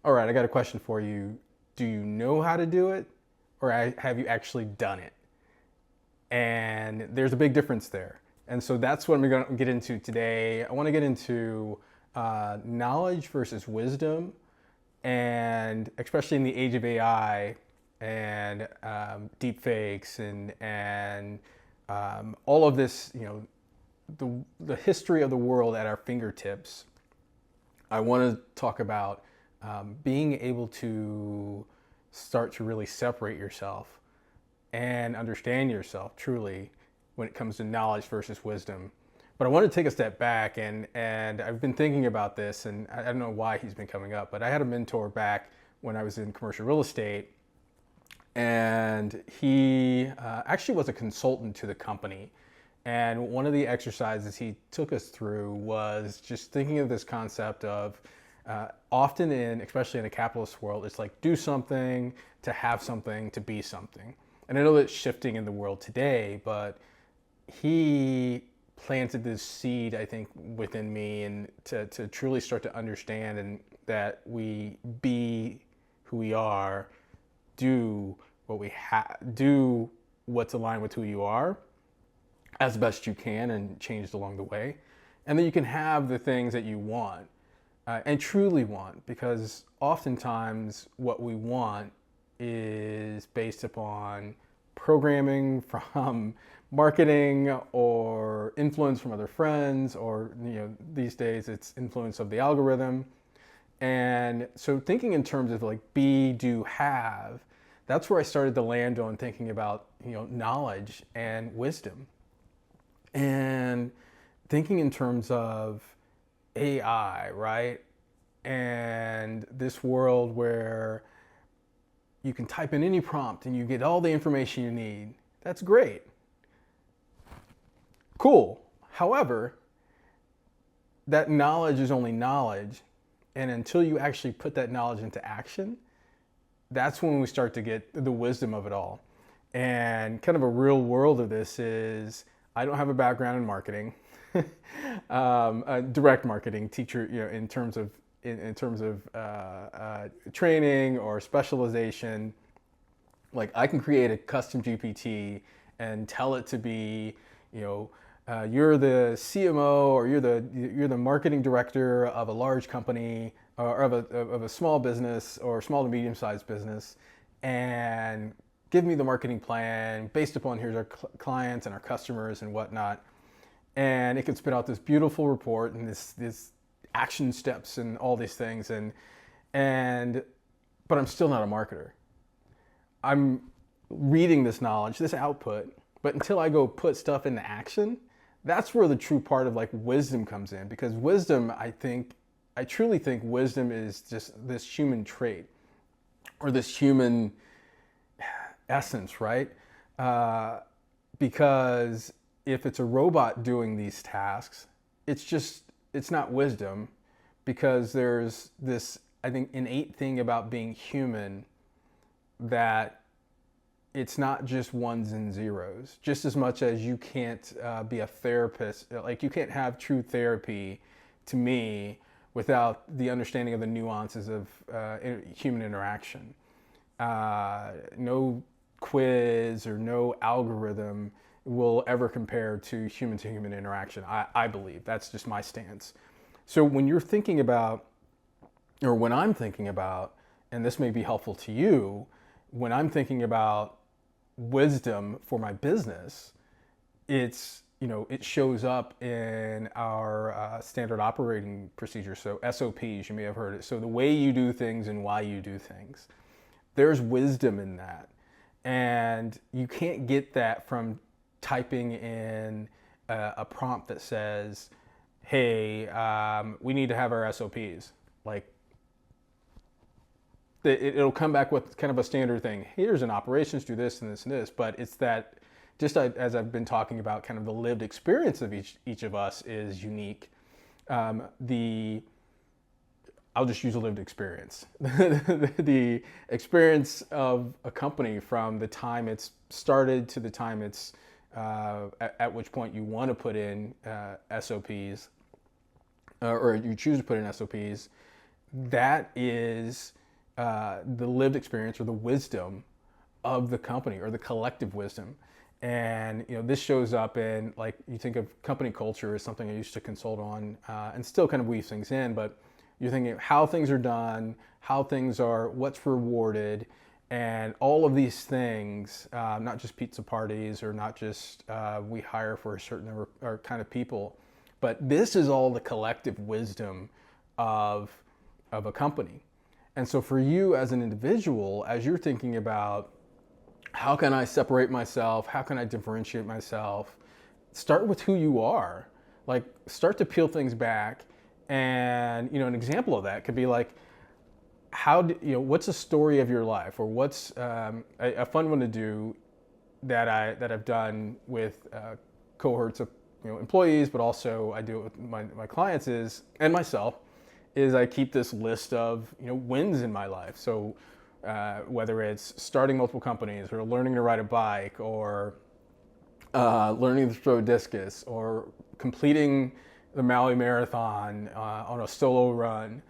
All right, I got a question for you. Do you know how to do it, or have you actually done it? And there's a big difference there. And so that's what I'm going to get into today. I want to get into knowledge versus wisdom, and especially in the age of AI and deep fakes and all of this, the history of the world at our fingertips. I want to talk about being able to start to really separate yourself and understand yourself truly when it comes to knowledge versus wisdom. But I want to take a step back, and I've been thinking about this, and I don't know why he's been coming up, but I had a mentor back when I was in commercial real estate, and he actually was a consultant to the company. And one of the exercises he took us through was just thinking of this concept of often especially in a capitalist world, it's like do something to have something to be something. And I know that's shifting in the world today, but he planted this seed, I think, within me, and to truly start to understand and that we be who we are, do what we do what's aligned with who you are as best you can and changed along the way. And then you can have the things that you want and truly want, because oftentimes what we want is based upon programming from marketing or influence from other friends, or these days it's influence of the algorithm. And so thinking in terms of like be, do, have, that's where I started to land on thinking about knowledge and wisdom, and thinking in terms of AI, right? And this world where you can type in any prompt and you get all the information you need. That's great. Cool. However, that knowledge is only knowledge. And until you actually put that knowledge into action, that's when we start to get the wisdom of it all. And kind of a real world of this is I don't have a background in marketing, direct marketing teacher, in terms of training or specialization. Like I can create a custom GPT and tell it to be, you're the CMO or you're the marketing director of a large company or of a small business or small to medium sized business, and give me the marketing plan based upon here's our clients and our customers and whatnot. And it can spit out this beautiful report and this action steps and all these things, but I'm still not a marketer. I'm reading this knowledge, this output, but until I go put stuff into action, that's where the true part of like wisdom comes in. Because wisdom, I truly think wisdom is just this human trait or this human essence, right? Because if it's a robot doing these tasks, it's not wisdom, because there's this, I think, innate thing about being human that it's not just ones and zeros. Just as much as you can't be a therapist, like you can't have true therapy to me without the understanding of the nuances of human interaction. No quiz or no algorithm will ever compare to human interaction. I believe that's just my stance. So when you're thinking about, or when I'm thinking about, and this may be helpful to you, when I'm thinking about wisdom for my business, it shows up in our standard operating procedures. So SOPs, you may have heard it. So the way you do things and why you do things. There's wisdom in that. And you can't get that from typing in a prompt that says, hey, we need to have our SOPs. Like, it'll come back with kind of a standard thing. Here's an operations, do this and this and this. But it's that, just as I've been talking about, kind of the lived experience of each of us is unique. I'll just use a lived experience. The experience of a company from the time it's started to the time it's at which point you want to put in SOPs, or you choose to put in SOPs, that is the lived experience or the wisdom of the company or the collective wisdom. And this shows up in, like, you think of company culture as something I used to consult on, and still kind of weave things in, but you're thinking of how things are done, how things are, what's rewarded, and all of these things, not just pizza parties or not just we hire for a certain number or kind of people, but this is all the collective wisdom of a company. And so for you as an individual, as you're thinking about how can I separate myself, how can I differentiate myself, start with who you are. Like, start to peel things back. And an example of that could be like, what's a story of your life, or what's a fun one to do that I've done with cohorts of employees, but also I do it with my clients and myself, is I keep this list of wins in my life. So whether it's starting multiple companies, or learning to ride a bike, or learning to throw discus, or completing the Maui Marathon on a solo run.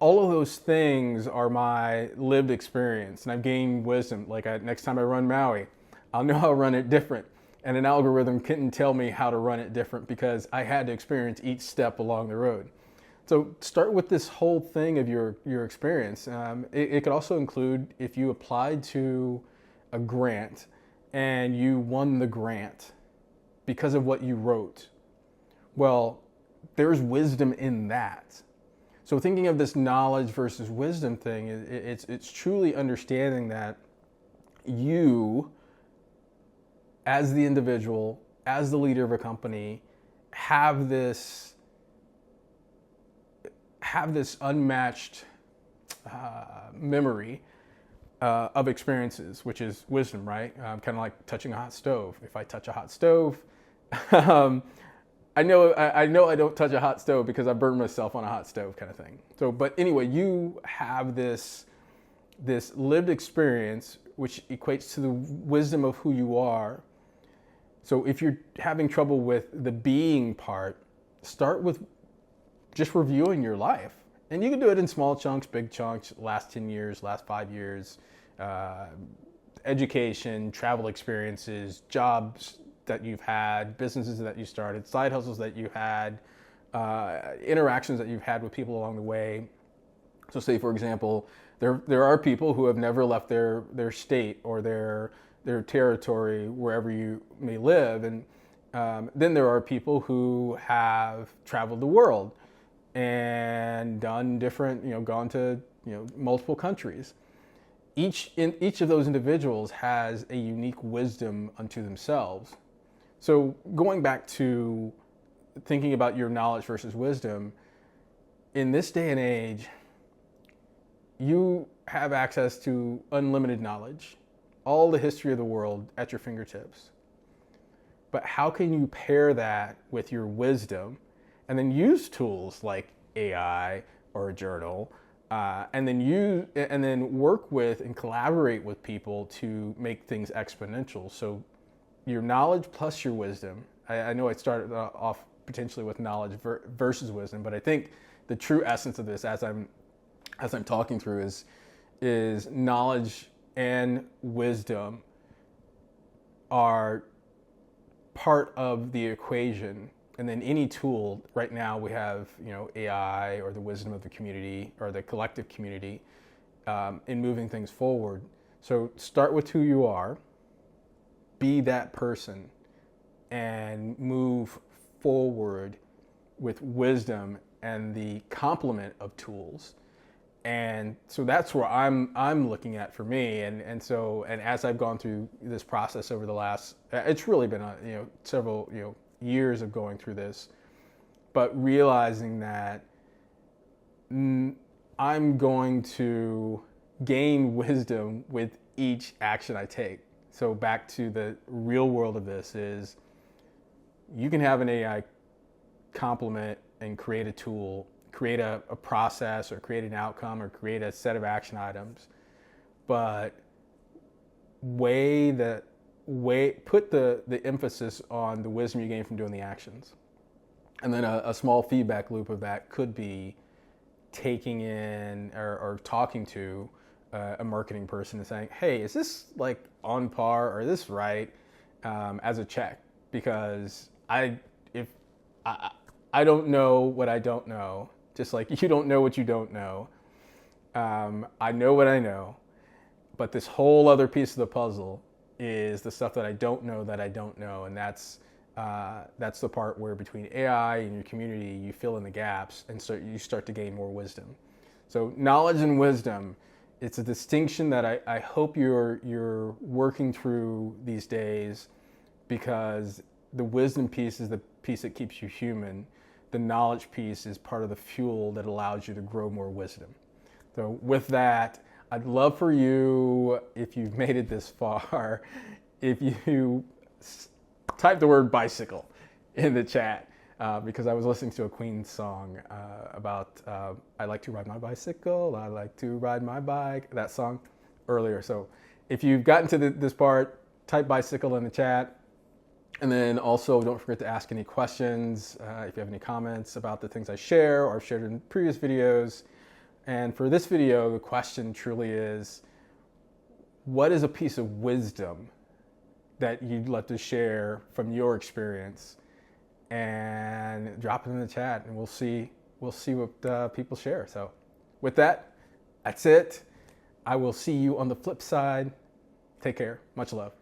All of those things are my lived experience, and I've gained wisdom. Like, next time I run Maui, I'll know how to run it different. And an algorithm couldn't tell me how to run it different because I had to experience each step along the road. So start with this whole thing of your experience. It could also include if you applied to a grant and you won the grant because of what you wrote. Well, there's wisdom in that. So thinking of this knowledge versus wisdom thing, it's truly understanding that you, as the individual, as the leader of a company, have this unmatched memory of experiences, which is wisdom, right? Kind of like touching a hot stove. If I touch a hot stove, I know I don't touch a hot stove because I burned myself on a hot stove, kind of thing. So, but anyway, you have this lived experience, which equates to the wisdom of who you are. So if you're having trouble with the being part, start with just reviewing your life. And you can do it in small chunks, big chunks, last 10 years, last 5 years, education, travel experiences, jobs that you've had, businesses that you started, side hustles that you had, interactions that you've had with people along the way. So say, for example, there are people who have never left their state or their territory, wherever you may live. And then there are people who have traveled the world and done different, gone to multiple countries. Each of those individuals has a unique wisdom unto themselves. So going back to thinking about your knowledge versus wisdom, in this day and age, you have access to unlimited knowledge, all the history of the world at your fingertips. But how can you pair that with your wisdom and then use tools like AI or a journal, and then work with and collaborate with people to make things exponential? So your knowledge plus your wisdom. I know I started off potentially with knowledge versus wisdom, but I think the true essence of this, as I'm talking through, is knowledge and wisdom are part of the equation. And then any tool, right now we have AI or the wisdom of the community or the collective community in moving things forward. So start with who you are, be that person, and move forward with wisdom and the complement of tools. And so that's where I'm looking at for me. And as I've gone through this process over the last, it's really been several years of going through this, but realizing that I'm going to gain wisdom with each action I take. So back to the real world of this is, you can have an AI complement and create a tool, create a process, or create an outcome, or create a set of action items, but put the emphasis on the wisdom you gain from doing the actions. And then a small feedback loop of that could be, taking in or talking to a marketing person and saying, hey, is this like on par or is this right, as a check? Because if I, I don't know what I don't know, just like you don't know what you don't know. I know what I know, but this whole other piece of the puzzle is the stuff that I don't know, and that's the part where between AI and your community, you fill in the gaps, and so you start to gain more wisdom. So knowledge and wisdom, it's a distinction that I hope you're working through these days, because the wisdom piece is the piece that keeps you human. The knowledge piece is part of the fuel that allows you to grow more wisdom. So with that, I'd love for you, if you've made it this far, if you type the word bicycle in the chat, because I was listening to a Queen song about I like to ride my bicycle, I like to ride my bike, that song earlier. So if you've gotten to this part, type bicycle in the chat. And then also don't forget to ask any questions if you have any comments about the things I share or I've shared in previous videos. And for this video, the question truly is, what is a piece of wisdom that you'd love to share from your experience? And drop it in the chat, and we'll see what people share. So with that, that's it. I will see you on the flip side. Take care. Much love.